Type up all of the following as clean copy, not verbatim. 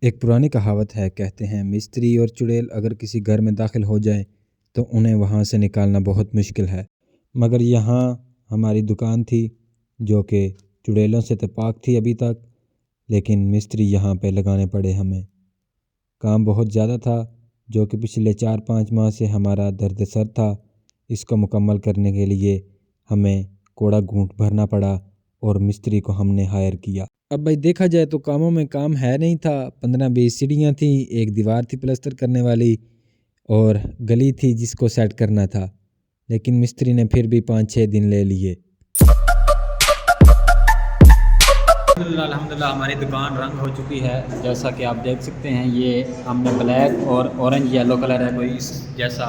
ایک پرانی کہاوت ہے، کہتے ہیں مستری اور چڑیل اگر کسی گھر میں داخل ہو جائیں تو انہیں وہاں سے نکالنا بہت مشکل ہے، مگر یہاں ہماری دکان تھی جو کہ چڑیلوں سے تو پاک تھی ابھی تک، لیکن مستری یہاں پہ لگانے پڑے ہمیں۔ کام بہت زیادہ تھا جو کہ پچھلے 4-5 ماہ سے ہمارا درد سر تھا۔ اس کو مکمل کرنے کے لیے ہمیں کوڑا گھونٹ بھرنا پڑا اور مستری کو ہم نے ہائر کیا۔ اب بھائی دیکھا جائے تو کاموں میں کام ہے نہیں تھا، 15-20 سیڑھیاں تھیں، ایک دیوار تھی پلسٹر کرنے والی اور گلی تھی جس کو سیٹ کرنا تھا، لیکن مستری نے پھر بھی 5-6 دن لے لیے۔ الحمدللہ ہماری دکان رنگ ہو چکی ہے، جیسا کہ آپ دیکھ سکتے ہیں۔ یہ ہم نے بلیک اور اورنج یلو کلر ہے کوئی اس جیسا،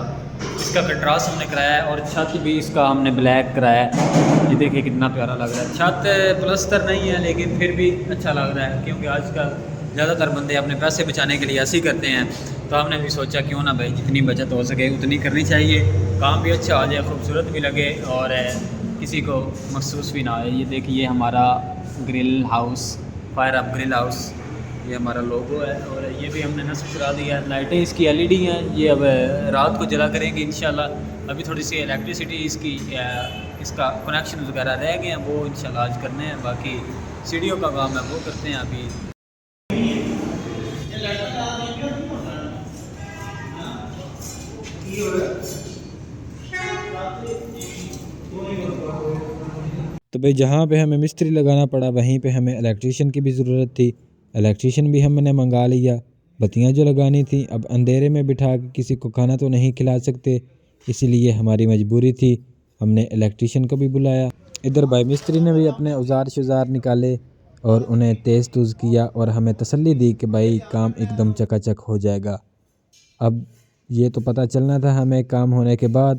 اس کا کنٹراسٹ ہم نے کرایا ہے، اور چھت بھی اس کا ہم نے بلیک کرایا ہے۔ یہ دیکھیں کتنا پیارا لگ رہا ہے۔ چھت پلستر نہیں ہے لیکن پھر بھی اچھا لگ رہا ہے، کیونکہ آج کل زیادہ تر بندے اپنے پیسے بچانے کے لیے ایسے ہی کرتے ہیں، تو ہم نے بھی سوچا کیوں نہ بھائی جتنی بچت ہو سکے اتنی کرنی چاہیے، کام بھی اچھا آ جائے، خوبصورت بھی لگے اور کسی کو محسوس بھی نہ آئے۔ یہ دیکھیے ہمارا گرل ہاؤس، فائر اپ گرل ہاؤس، یہ ہمارا لوگو ہے، اور یہ بھی ہم نے نصب کرا دیا ہے۔ لائٹیں اس کی LED ہیں، یہ اب رات کو جلا کریں گے انشاءاللہ۔ ابھی تھوڑی سی الیکٹریسٹی اس کا کنیکشن وغیرہ رہ گئے ہیں، وہ انشاءاللہ آج کرنے ہیں، باقی سیڑھیوں کا کام ہے وہ کرتے ہیں ابھی۔ تو بھئی جہاں پہ ہمیں مستری لگانا پڑا وہیں پہ ہمیں الیکٹریشین کی بھی ضرورت تھی، الیکٹریشین بھی ہم نے منگا لیا۔ بتیاں جو لگانی تھیں، اب اندھیرے میں بٹھا کے کسی کو کھانا تو نہیں کھلا سکتے، اسی لیے ہماری مجبوری تھی، ہم نے الیکٹریشین کو بھی بلایا۔ ادھر بھائی مستری نے بھی اپنے اوزار شزار نکالے اور انہیں تیز توز کیا اور ہمیں تسلی دی کہ بھائی کام ایک دم چکا چک ہو جائے گا۔ اب یہ تو پتہ چلنا تھا ہمیں کام ہونے کے بعد،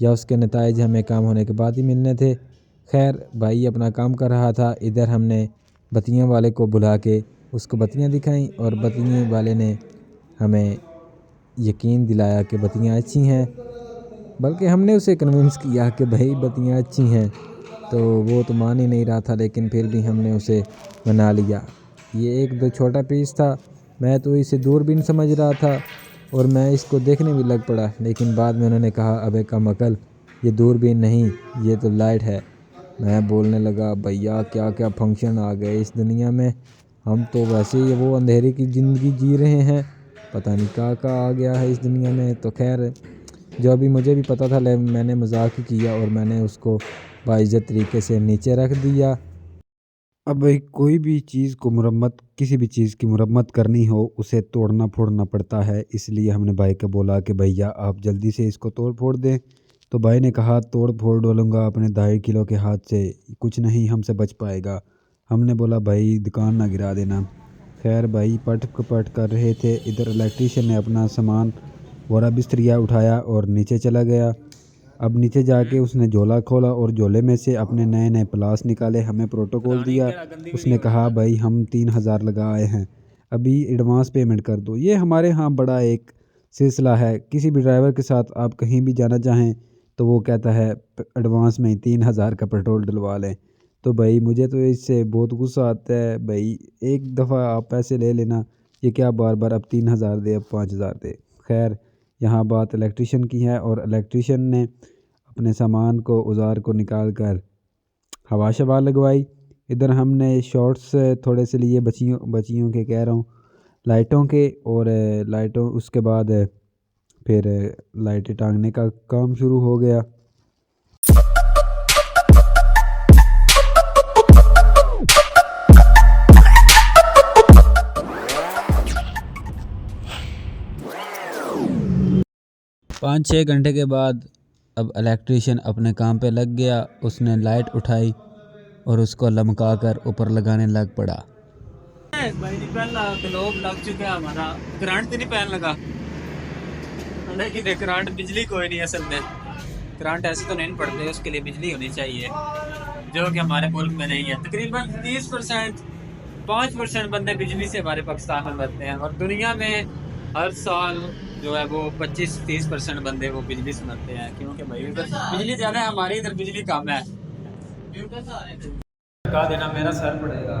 یا اس کے نتائج ہمیں کام ہونے کے بعد ہی ملنے تھے۔ خیر بھائی اپنا کام کر رہا تھا، ادھر ہم نے بتیاں والے کو بلا کے اس کو بتیاں دکھائیں اور بتیاں والے نے ہمیں یقین دلایا کہ بتیاں اچھی ہیں، بلکہ ہم نے اسے کنونس کیا کہ بھائی بتیاں اچھی ہیں، تو وہ تو مان ہی نہیں رہا تھا، لیکن پھر بھی ہم نے اسے منا لیا۔ یہ 1-2 چھوٹا پیس تھا، میں تو اسے دوربین سمجھ رہا تھا اور میں اس کو دیکھنے بھی لگ پڑا، لیکن بعد میں انہوں نے کہا ابے کم عقل، یہ دوربین نہیں یہ تو لائٹ ہے۔ میں بولنے لگا بھیا کیا کیا فنکشن آ گئے اس دنیا میں، ہم تو ویسے ہی وہ اندھیرے کی زندگی جی رہے ہیں، پتہ نہیں کیا کیا آ گیا ہے اس دنیا میں۔ تو خیر جو ابھی مجھے بھی پتہ تھا میں نے مذاق ہی کیا اور میں نے اس کو باعزت طریقے سے نیچے رکھ دیا۔ اب بھائی کوئی بھی چیز کو مرمت، کسی بھی چیز کی مرمت کرنی ہو اسے توڑنا پھوڑنا پڑتا ہے، اس لیے ہم نے بھائی کو بولا کہ بھیا آپ جلدی سے اس کو توڑ پھوڑ دیں، تو بھائی نے کہا توڑ پھوڑ ڈولوں گا اپنے 2.5 کلو کے ہاتھ سے، کچھ نہیں ہم سے بچ پائے گا۔ ہم نے بولا بھائی دکان نہ گرا دینا۔ خیر بھائی پٹ کر رہے تھے، ادھر الیکٹریشین نے اپنا سامان بورا بستریا اٹھایا اور نیچے چلا گیا۔ اب نیچے جا کے اس نے جھولا کھولا اور جھولے میں سے اپنے نئے پلاس نکالے، ہمیں پروٹوکول دیا۔ اس نے کہا بھائی ہم 3000 لگا آئے ہیں، ابھی ایڈوانس پیمنٹ کر دو۔ یہ ہمارے ہاں بڑا ایک سلسلہ ہے، کسی بھی ڈرائیور کے ساتھ آپ کہیں بھی جانا چاہیں تو وہ کہتا ہے ایڈوانس میں 3000 کا پیٹرول ڈلوا لیں۔ تو بھائی مجھے تو اس سے بہت غصہ آتا ہے، بھائی ایک دفعہ آپ پیسے لے لینا، یہ کیا بار بار اب 3000 دے اب 5000 دے۔ خیر یہاں بات الیکٹریشین کی ہے اور الیکٹریشین نے اپنے سامان کو اوزار کو نکال کر ہوا شوا لگوائی۔ ادھر ہم نے شارٹس تھوڑے سے لیے بچیوں کے کہہ رہا ہوں، لائٹوں کے، اور لائٹوں اس کے بعد پھر لائٹیں ٹانگنے کا کام شروع ہو گیا۔ پانچ 6 گھنٹے کے بعد اب الیکٹریشین اپنے کام پہ لگ گیا، اس نے لائٹ اٹھائی اور اس کو لمکا کر اوپر لگانے لگ پڑا۔ پہلا گلوب لگ چکا ہے ہمارا، کرنٹ تو نہیں پہن لگا، لیکن کرنٹ بجلی کوئی نہیں، اصل میں کرنٹ ایسے تو نہیں پڑتے، اس کے لیے بجلی ہونی چاہیے جو کہ ہمارے ملک میں نہیں ہے۔ تقریباً 30%، 5% بندے بجلی سے ہمارے پاکستان میں بنتے ہیں، اور دنیا میں ہر سال جو ہے وہ 25-30% بندے وہ بجلی سے بنتے ہیں، کیونکہ بھائی ادھر بجلی زیادہ ہے، ہماری ادھر بجلی کم ہے۔ کہا دینا میرا سر پڑے گا۔